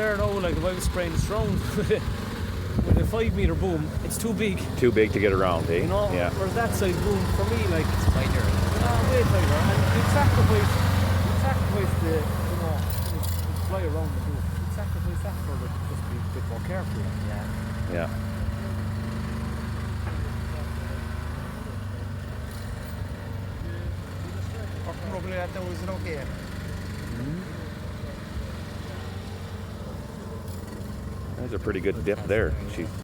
there now, like if I was spraying this round with a 5 metre boom, it's too big. Too big to get around, eh? You know, Yeah. whereas that size boom for me, like It's tighter. way tighter, and you sacrifice the, you know, you fly around and do it. You sacrifice that for just be a bit more careful. Yeah. Yeah. Probably at 1,000 okay. That's a pretty good dip there. She